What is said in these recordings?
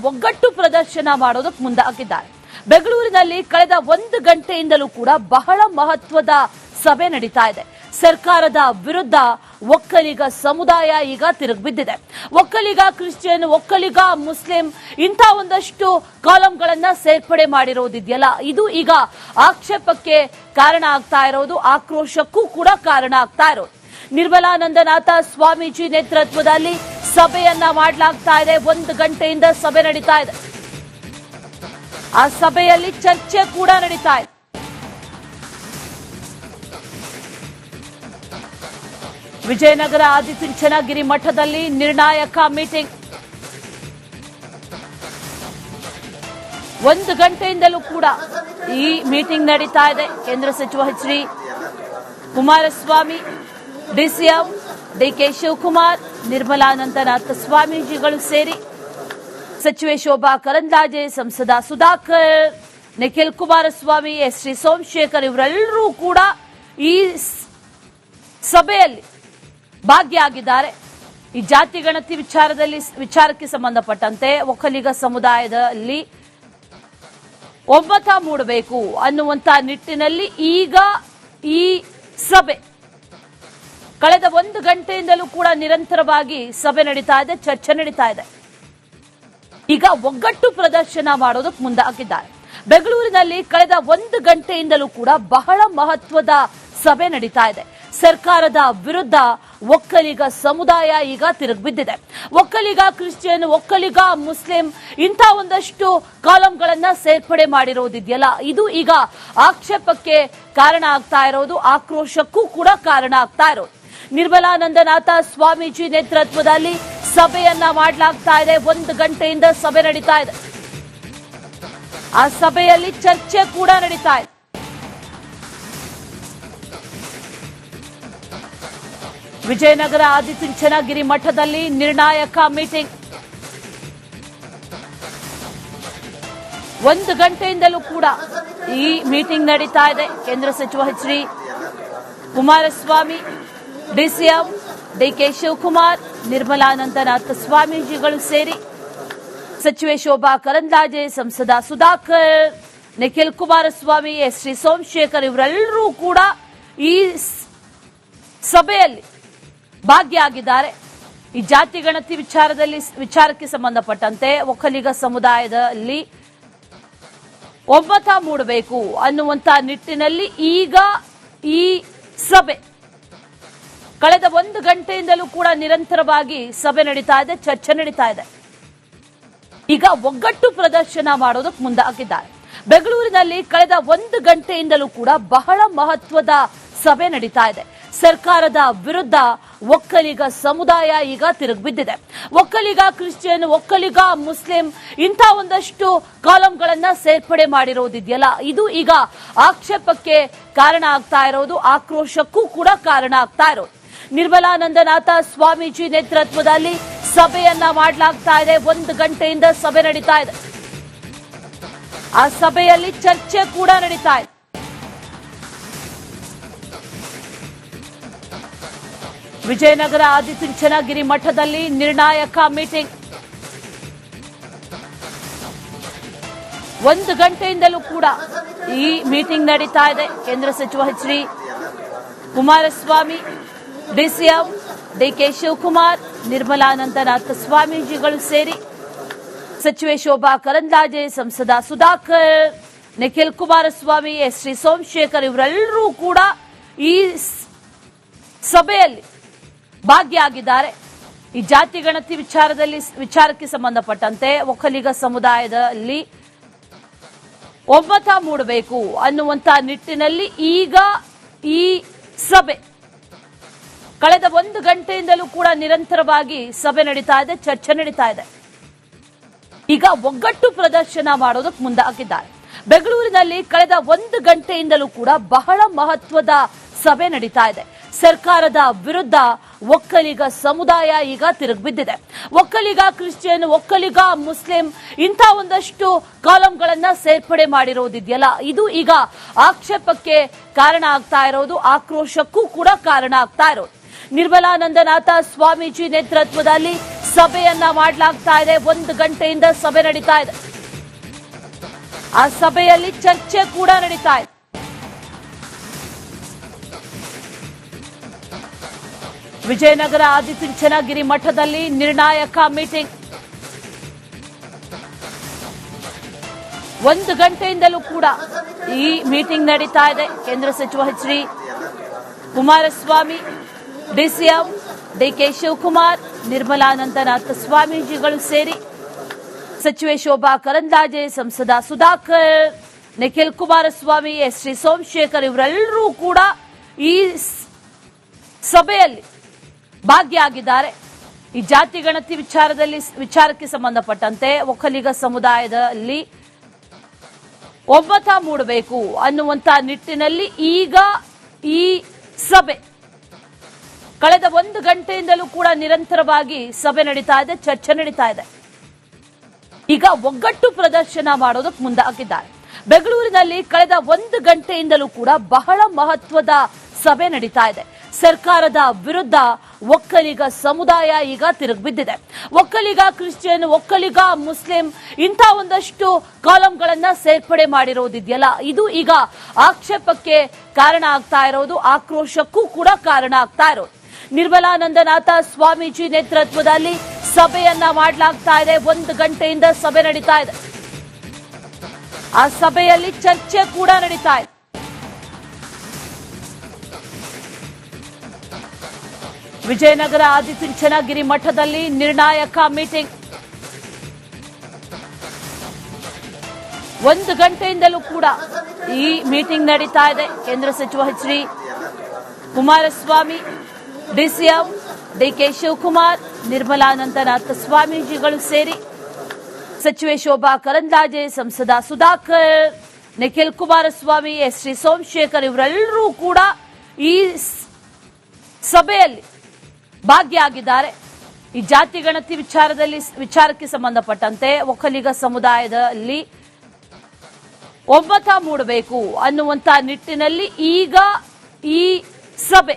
ಒಗ್ಗಟ್ಟು ಪ್ರದರ್ಶನ ಮಾಡೋದಕ್ಕೆ ಮುಂದಾಗಿದ್ದಾರೆ. ಬೆಂಗಳೂರಿನಲ್ಲಿ ಕಳೆದ 1 ಗಂಟೆಯಿಂದಲೂ ಕೂಡ ಬಹಳ ಮಹತ್ವದ ಸಭೆ ನಡೀತಾ ಇದೆ. ಸರ್ಕಾರದ ವಿರುದ್ಧ ಒಕ್ಕಲಿಗ ಸಮುದಾಯ ಈಗ ತಿರುಗಿಬಿದ್ದಿದೆ. ಒಕ್ಕಲಿಗ ಕ್ರಿಶ್ಚಿಯನ್, ಒಕ್ಕಲಿಗ ಮುಸ್ಲಿಂ ಇಂಥ ಒಂದಷ್ಟು ಕಾಲಂಗಳನ್ನ ಸೇರ್ಪಡೆ ಮಾಡಿರೋದಿದೆಯಲ್ಲ, ಇದು ಈಗ ಆಕ್ಷೇಪಕ್ಕೆ ಕಾರಣ ಆಗ್ತಾ ಇರೋದು, ಆಕ್ರೋಶಕ್ಕೂ ಕೂಡ ಕಾರಣ ಆಗ್ತಾ ಇರೋದು. ನಿರ್ಮಲಾನಂದನಾಥ ಸ್ವಾಮೀಜಿ ನೇತೃತ್ವದಲ್ಲಿ ಸಭೆಯನ್ನ ಮಾಡಲಾಗ್ತಾ ಇದೆ. 1 ಗಂಟೆಯಿಂದ ಸಭೆ ನಡೀತಾ ಇದೆ. ಆ ಸಭೆಯಲ್ಲಿ ಚರ್ಚೆ ಕೂಡ ನಡೀತಾ ಇದೆ. ವಿಜಯನಗರ ಆದಿಚುಂಚನಗಿರಿ ಮಠದಲ್ಲಿ ನಿರ್ಣಾಯಕ ಮೀಟಿಂಗ್. 1 ಗಂಟೆಯಿಂದಲೂ ಕೂಡ ಈ ಮೀಟಿಂಗ್ ನಡೀತಾ ಇದೆ. ಕೇಂದ್ರ ಸಚಿವ H D. Kumaraswamy, DCM D K Shivakumar, Nirmalanandanatha ಸ್ವಾಮೀಜಿಗಳು ಸೇರಿ ಸಚಿವೆ ಶೋಭಾ ಕರಂದ್ಲಾಜೆ, ಸಂಸದ ಸುಧಾಕರ್, ನಿಖಿಲ್ ಕುಮಾರಸ್ವಾಮಿ, ಎಸ್.ಟಿ. ಸೋಮಶೇಖರ್ ಇವರೆಲ್ಲರೂ ಕೂಡ ಈ ಸಭೆಯಲ್ಲಿ ಭಾಗಿಯಾಗಿದ್ದಾರೆ. ಈ ಜಾತಿ ಗಣತಿ ವಿಚಾರಕ್ಕೆ ಸಂಬಂಧಪಟ್ಟಂತೆ ಒಕ್ಕಲಿಗ ಸಮುದಾಯದಲ್ಲಿ ಒಮ್ಮತ ಮೂಡಬೇಕು ಅನ್ನುವಂತ ನಿಟ್ಟಿನಲ್ಲಿ ಈಗ ಈ ಸಭೆ ಕಳೆದ 1 ಗಂಟೆಯಿಂದಲೂ ಕೂಡ ನಿರಂತರವಾಗಿ ಸಭೆ ನಡೀತಾ ಇದೆ, ಚರ್ಚೆ ನಡೀತಾ ಇದೆ. ಈಗ ಒಗ್ಗಟ್ಟು ಪ್ರದರ್ಶನ ಮಾಡೋದಕ್ಕೆ ಮುಂದಾಗಿದ್ದಾರೆ. ಬೆಂಗಳೂರಿನಲ್ಲಿ ಕಳೆದ 1 ಗಂಟೆಯಿಂದಲೂ ಕೂಡ ಬಹಳ ಮಹತ್ವದ ಸಭೆ ನಡೀತಾ ಇದೆ. ಸರ್ಕಾರದ ವಿರುದ್ಧ ಒಕ್ಕಲಿಗ ಸಮುದಾಯ ಈಗ ತಿರುಗಿಬಿದ್ದಿದೆ. ಒಕ್ಕಲಿಗ ಕ್ರಿಶ್ಚಿಯನ್, ಒಕ್ಕಲಿಗ ಮುಸ್ಲಿಂ ಇಂಥ ಒಂದಷ್ಟು ಕಾಲಂಗಳನ್ನ ಸೇರ್ಪಡೆ ಮಾಡಿರೋದಿದೆಯಲ್ಲ, ಇದು ಈಗ ಆಕ್ಷೇಪಕ್ಕೆ ಕಾರಣ ಆಗ್ತಾ ಇರೋದು, ಆಕ್ರೋಶಕ್ಕೂ ಕೂಡ ಕಾರಣ ಆಗ್ತಾ ಇರೋದು. ನಿರ್ಮಲಾನಂದನಾಥ ಸ್ವಾಮೀಜಿ ನೇತೃತ್ವದಲ್ಲಿ ಸಭೆಯನ್ನ ಮಾಡಲಾಗ್ತಾ ಇದೆ. 1 ಗಂಟೆಯಿಂದ ಸಭೆ ನಡೀತಾ ಇದೆ. ಆ ಸಭೆಯಲ್ಲಿ ಚರ್ಚೆ ಕೂಡ ನಡೀತಾ ಇದೆ. ವಿಜಯನಗರ ಆದಿಚುಂಚನಗಿರಿ ಮಠದಲ್ಲಿ ನಿರ್ಣಾಯಕ ಮೀಟಿಂಗ್. 1 ಗಂಟೆಯಿಂದಲೂ ಕೂಡ ಈ ಮೀಟಿಂಗ್ ನಡೀತಾ ಇದೆ. ಕೇಂದ್ರ ಸಚಿವ H D. Kumaraswamy, DCM D K Shivakumar, Nirmalanandanatha ಸ್ವಾಮೀಜಿಗಳು ಸೇರಿ ಸಚಿವೆ ಶೋಭಾ ಕರಂದ್ಲಾಜೆ, ಸಂಸದ ಸುಧಾಕರ್, ನಿಖಿಲ್ ಕುಮಾರಸ್ವಾಮಿ, ಎಸ್.ಟಿ. ಸೋಮಶೇಖರ್ ಇವರೆಲ್ಲರೂ ಕೂಡ ಈ ಸಭೆಯಲ್ಲಿ ಭಾಗಿಯಾಗಿದ್ದಾರೆ. ಈ ಜಾತಿ ಗಣತಿ ವಿಚಾರಕ್ಕೆ ಸಂಬಂಧಪಟ್ಟಂತೆ ಒಕ್ಕಲಿಗ ಸಮುದಾಯದಲ್ಲಿ ಒಮ್ಮತ ಮೂಡಬೇಕು ಅನ್ನುವಂತ ನಿಟ್ಟಿನಲ್ಲಿ ಈಗ ಈ ಸಭೆ ಕಳೆದ 1 ಗಂಟೆಯಿಂದಲೂ ಕೂಡ ನಿರಂತರವಾಗಿ ಸಭೆ ನಡೀತಾ ಇದೆ, ಚರ್ಚೆ ನಡೀತಾ ಇದೆ. ಈಗ ಒಗ್ಗಟ್ಟು ಪ್ರದರ್ಶನ ಮಾಡೋದಕ್ಕೆ ಮುಂದಾಗಿದ್ದಾರೆ. ಬೆಂಗಳೂರಿನಲ್ಲಿ ಕಳೆದ 1 ಗಂಟೆಯಿಂದಲೂ ಕೂಡ ಬಹಳ ಮಹತ್ವದ ಸಭೆ ನಡೀತಾ ಇದೆ. ಸರ್ಕಾರದ ವಿರುದ್ಧ ಒಕ್ಕಲಿಗ ಸಮುದಾಯ ಈಗ ತಿರುಗಿಬಿದ್ದಿದೆ. ಒಕ್ಕಲಿಗ ಕ್ರಿಶ್ಚಿಯನ್, ಒಕ್ಕಲಿಗ ಮುಸ್ಲಿಂ ಇಂಥ ಒಂದಷ್ಟು ಕಾಲಂಗಳನ್ನ ಸೇರ್ಪಡೆ ಮಾಡಿರೋದಿದೆಯಲ್ಲ, ಇದು ಈಗ ಆಕ್ಷೇಪಕ್ಕೆ ಕಾರಣ ಆಗ್ತಾ ಇರೋದು, ಆಕ್ರೋಶಕ್ಕೂ ಕೂಡ ಕಾರಣ ಆಗ್ತಾ ಇರೋದು. ನಿರ್ಮಲಾನಂದನಾಥ ಸ್ವಾಮೀಜಿ ನೇತೃತ್ವದಲ್ಲಿ ಸಭೆಯನ್ನ ಮಾಡಲಾಗ್ತಾ ಇದೆ. 1 ಗಂಟೆಯಿಂದ ಸಭೆ ನಡೀತಾ ಇದೆ. ಆ ಸಭೆಯಲ್ಲಿ ಚರ್ಚೆ ಕೂಡ ನಡೀತಾ ಇದೆ. ವಿಜಯನಗರ ಆದಿಚುಂಚನಗಿರಿ ಮಠದಲ್ಲಿ ನಿರ್ಣಾಯಕ ಮೀಟಿಂಗ್. 1 ಗಂಟೆಯಿಂದಲೂ ಕೂಡ ಈ ಮೀಟಿಂಗ್ ನಡೀತಾ ಇದೆ. ಕೇಂದ್ರ ಸಚಿವ H D. Kumaraswamy, DCM D K Shivakumar, Nirmalanandanatha ಸ್ವಾಮೀಜಿಗಳು ಸೇರಿ ಸಚಿವೆ ಶೋಭಾ ಕರಂದ್ಲಾಜೆ, ಸಂಸದ ಸುಧಾಕರ್, ನಿಖಿಲ್ ಕುಮಾರಸ್ವಾಮಿ, ಎಸ್.ಟಿ. ಸೋಮಶೇಖರ್ ಇವರೆಲ್ಲರೂ ಕೂಡ ಈ ಸಭೆಯಲ್ಲಿ ಭಾಗಿಯಾಗಿದ್ದಾರೆ. ಈ ಜಾತಿ ಗಣತಿ ವಿಚಾರಕ್ಕೆ ಸಂಬಂಧಪಟ್ಟಂತೆ ಒಕ್ಕಲಿಗ ಸಮುದಾಯದಲ್ಲಿ ಒಮ್ಮತ ಮೂಡಬೇಕು ಅನ್ನುವಂತ ನಿಟ್ಟಿನಲ್ಲಿ ಈಗ ಈ ಸಭೆ ಕಳೆದ 1 ಗಂಟೆಯಿಂದಲೂ ಕೂಡ ನಿರಂತರವಾಗಿ ಸಭೆ ನಡೀತಾ ಇದೆ, ಚರ್ಚೆ ನಡೀತಾ ಇದೆ. ಈಗ ಒಗ್ಗಟ್ಟು ಪ್ರದರ್ಶನ ಮಾಡೋದಕ್ಕೆ ಮುಂದಾಗಿದ್ದಾರೆ. ಬೆಂಗಳೂರಿನಲ್ಲಿ ಕಳೆದ 1 ಗಂಟೆಯಿಂದಲೂ ಕೂಡ ಬಹಳ ಮಹತ್ವದ ಸಭೆ ನಡೀತಾ ಇದೆ. ಸರ್ಕಾರದ ವಿರುದ್ಧ ಒಕ್ಕಲಿಗ ಸಮುದಾಯ ಈಗ ತಿರುಗಿಬಿದ್ದಿದೆ. ಒಕ್ಕಲಿಗ ಕ್ರಿಶ್ಚಿಯನ್, ಒಕ್ಕಲಿಗ ಮುಸ್ಲಿಂ ಇಂಥ ಒಂದಷ್ಟು ಕಾಲಂಗಳನ್ನ ಸೇರ್ಪಡೆ ಮಾಡಿರೋದಿದೆಯಲ್ಲ, ಇದು ಈಗ ಆಕ್ಷೇಪಕ್ಕೆ ಕಾರಣ ಆಗ್ತಾ ಇರೋದು, ಆಕ್ರೋಶಕ್ಕೂ ಕೂಡ ಕಾರಣ ಆಗ್ತಾ ಇರೋದು. ನಿರ್ಮಲಾನಂದನಾಥ ಸ್ವಾಮೀಜಿ ನೇತೃತ್ವದಲ್ಲಿ ಸಭೆಯನ್ನ ಮಾಡಲಾಗ್ತಾ ಇದೆ. 1 ಗಂಟೆಯಿಂದ ಸಭೆ ನಡೀತಾ ಇದೆ. ಆ ಸಭೆಯಲ್ಲಿ ಚರ್ಚೆ ಕೂಡ ನಡೀತಾ ಇದೆ. ವಿಜಯನಗರ ಆದಿಚುಂಚನಗಿರಿ ಮಠದಲ್ಲಿ ನಿರ್ಣಾಯಕ ಮೀಟಿಂಗ್. 1 ಗಂಟೆಯಿಂದಲೂ ಕೂಡ ಈ ಮೀಟಿಂಗ್ ನಡೀತಾ ಇದೆ. ಕೇಂದ್ರ ಸಚಿವ H D. Kumaraswamy, DCM D K Shivakumar, Nirmalanandanatha ಸ್ವಾಮೀಜಿಗಳು ಸೇರಿ ಸಚಿವೆ ಶೋಭಾ ಕರಂದ್ಲಾಜೆ, ಸಂಸದ ಸುಧಾಕರ್, ನಿಖಿಲ್ ಕುಮಾರಸ್ವಾಮಿ, ಎಸ್.ಟಿ. ಸೋಮಶೇಖರ್ ಇವರೆಲ್ಲರೂ ಕೂಡ ಈ ಸಭೆಯಲ್ಲಿ ಭಾಗಿಯಾಗಿದ್ದಾರೆ. ಈ ಜಾತಿ ಗಣತಿ ವಿಚಾರಕ್ಕೆ ಸಂಬಂಧಪಟ್ಟಂತೆ ಒಕ್ಕಲಿಗ ಸಮುದಾಯದಲ್ಲಿ ಒಮ್ಮತ ಮೂಡಬೇಕು ಅನ್ನುವಂತ ನಿಟ್ಟಿನಲ್ಲಿ ಈಗ ಈ ಸಭೆ ಕಳೆದ 1 ಗಂಟೆಯಿಂದಲೂ ಕೂಡ ನಿರಂತರವಾಗಿ ಸಭೆ ನಡೀತಾ ಇದೆ, ಚರ್ಚೆ ನಡೀತಾ ಇದೆ. ಈಗ ಒಗ್ಗಟ್ಟು ಪ್ರದರ್ಶನ ಮಾಡೋದಕ್ಕೆ ಮುಂದಾಗಿದ್ದಾರೆ. ಬೆಂಗಳೂರಿನಲ್ಲಿ ಕಳೆದ 1 ಗಂಟೆಯಿಂದಲೂ ಕೂಡ ಬಹಳ ಮಹತ್ವದ ಸಭೆ ನಡೀತಾ ಇದೆ. ಸರ್ಕಾರದ ವಿರುದ್ಧ ಒಕ್ಕಲಿಗ ಸಮುದಾಯ ಈಗ ತಿರುಗಿಬಿದ್ದಿದೆ. ಒಕ್ಕಲಿಗ ಕ್ರಿಶ್ಚಿಯನ್, ಒಕ್ಕಲಿಗ ಮುಸ್ಲಿಂ ಇಂಥ ಒಂದಷ್ಟು ಕಾಲಂಗಳನ್ನ ಸೇರ್ಪಡೆ ಮಾಡಿರೋದಿದೆಯಲ್ಲ, ಇದು ಈಗ ಆಕ್ಷೇಪಕ್ಕೆ ಕಾರಣ ಆಗ್ತಾ ಇರೋದು, ಆಕ್ರೋಶಕ್ಕೂ ಕೂಡ ಕಾರಣ ಆಗ್ತಾ ಇರೋದು. ನಿರ್ಮಲಾನಂದನಾಥ ಸ್ವಾಮೀಜಿ ನೇತೃತ್ವದಲ್ಲಿ ಸಭೆಯನ್ನ ಮಾಡಲಾಗ್ತಾ ಇದೆ. 1 ಗಂಟೆಯಿಂದ ಸಭೆ ನಡೀತಾ ಇದೆ. ಆ ಸಭೆಯಲ್ಲಿ ಚರ್ಚೆ ಕೂಡ ನಡೀತಾ ಇದೆ. ವಿಜಯನಗರ ಆದಿಚುಂಚನಗಿರಿ ಮಠದಲ್ಲಿ ನಿರ್ಣಾಯಕ ಮೀಟಿಂಗ್. 1 ಗಂಟೆಯಿಂದಲೂ ಕೂಡ ಈ ಮೀಟಿಂಗ್ ನಡೀತಾ ಇದೆ. ಕೇಂದ್ರ ಸಚಿವ H D. Kumaraswamy, DCM D K Shivakumar, Nirmalanandanatha ಸ್ವಾಮೀಜಿಗಳು ಸೇರಿ ಸಚಿವೆ ಶೋಭಾ ಕರಂದ್ಲಾಜೆ, ಸಂಸದ ಸುಧಾಕರ್, ನಿಖಿಲ್ ಕುಮಾರಸ್ವಾಮಿ, ಎಸ್.ಟಿ. ಸೋಮಶೇಖರ್ ಇವರೆಲ್ಲರೂ ಕೂಡ ಈ ಸಭೆಯಲ್ಲಿ ಭಾಗಿಯಾಗಿದ್ದಾರೆ. ಈ ಜಾತಿ ಗಣತಿ ವಿಚಾರಕ್ಕೆ ಸಂಬಂಧಪಟ್ಟಂತೆ ಒಕ್ಕಲಿಗ ಸಮುದಾಯದಲ್ಲಿ ಒಮ್ಮತ ಮೂಡಬೇಕು ಅನ್ನುವಂತ ನಿಟ್ಟಿನಲ್ಲಿ ಈಗ ಈ ಸಭೆ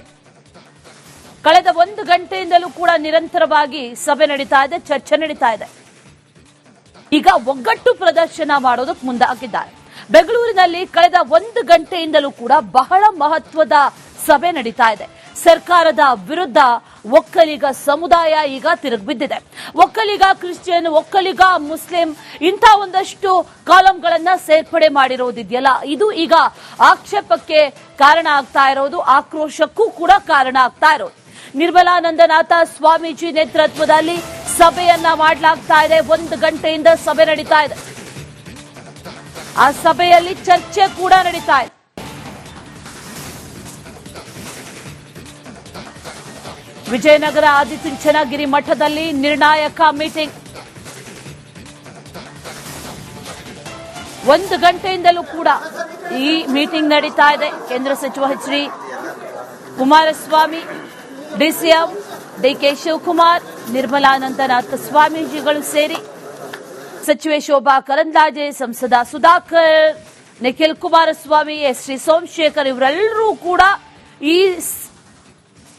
ಕಳೆದ 1 ಗಂಟೆಯಿಂದಲೂ ಕೂಡ ನಿರಂತರವಾಗಿ ಸಭೆ ನಡೀತಾ ಇದೆ, ಚರ್ಚೆ ನಡೀತಾ ಇದೆ. ಈಗ ಒಗ್ಗಟ್ಟು ಪ್ರದರ್ಶನ ಮಾಡೋದಕ್ಕೆ ಮುಂದಾಗಿದ್ದಾರೆ. ಬೆಂಗಳೂರಿನಲ್ಲಿ ಕಳೆದ 1 ಗಂಟೆಯಿಂದಲೂ ಕೂಡ ಬಹಳ ಮಹತ್ವದ ಸಭೆ ನಡೀತಾ ಇದೆ. ಸರ್ಕಾರದ ವಿರುದ್ಧ ಒಕ್ಕಲಿಗ ಸಮುದಾಯ ಈಗ ತಿರುಗಿಬಿದ್ದಿದೆ. ಒಕ್ಕಲಿಗ ಕ್ರಿಶ್ಚಿಯನ್, ಒಕ್ಕಲಿಗ ಮುಸ್ಲಿಂ ಇಂಥ ಒಂದಷ್ಟು ಕಾಲಂಗಳನ್ನ ಸೇರ್ಪಡೆ ಮಾಡಿರೋದಿದೆಯಲ್ಲ, ಇದು ಈಗ ಆಕ್ಷೇಪಕ್ಕೆ ಕಾರಣ ಆಗ್ತಾ ಇರೋದು, ಆಕ್ರೋಶಕ್ಕೂ ಕೂಡ ಕಾರಣ ಆಗ್ತಾ ಇರೋದು. ನಿರ್ಮಲಾನಂದನಾಥ ಸ್ವಾಮೀಜಿ ನೇತೃತ್ವದಲ್ಲಿ ಸಭೆಯನ್ನ ಮಾಡಲಾಗ್ತಾ ಇದೆ. 1 ಗಂಟೆಯಿಂದ ಸಭೆ ನಡೀತಾ ಇದೆ. ಆ ಸಭೆಯಲ್ಲಿ ಚರ್ಚೆ ಕೂಡ ನಡೀತಾ ಇದೆ. ವಿಜಯನಗರ ಆದಿಚುಂಚನಗಿರಿ ಮಠದಲ್ಲಿ ನಿರ್ಣಾಯಕ ಮೀಟಿಂಗ್. 1 ಗಂಟೆಯಿಂದಲೂ ಕೂಡ ಈ ಮೀಟಿಂಗ್ ನಡೀತಾ ಇದೆ. ಕೇಂದ್ರ ಸಚಿವ H D. Kumaraswamy, DCM D K Shivakumar, Nirmalanandanatha ಸ್ವಾಮೀಜಿಗಳು ಸೇರಿ ಸಚಿವೆ ಶೋಭಾ ಕರಂದ್ಲಾಜೆ, ಸಂಸದ ಸುಧಾಕರ್, ನಿಖಿಲ್ ಕುಮಾರಸ್ವಾಮಿ, ಎಸ್.ಟಿ. ಸೋಮಶೇಖರ್ ಇವರೆಲ್ಲರೂ ಕೂಡ ಈ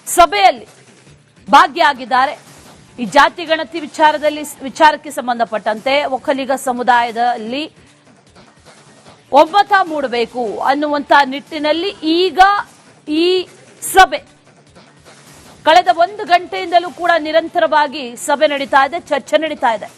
ಸಭೆಯಲ್ಲಿ ಭಾಗಿಯಾಗಿದ್ದಾರೆ. ಈ ಜಾತಿ ಗಣತಿ ವಿಚಾರಕ್ಕೆ ಸಂಬಂಧಪಟ್ಟಂತೆ ಒಕ್ಕಲಿಗ ಸಮುದಾಯದಲ್ಲಿ ಒಮ್ಮತ ಮೂಡಬೇಕು ಅನ್ನುವಂತ ನಿಟ್ಟಿನಲ್ಲಿ ಈಗ ಈ ಸಭೆ ಕಳೆದ 1 ಗಂಟೆಯಿಂದಲೂ ಕೂಡ ನಿರಂತರವಾಗಿ ಸಭೆ ನಡೀತಾ ಇದೆ, ಚರ್ಚೆ ನಡೀತಾ ಇದೆ.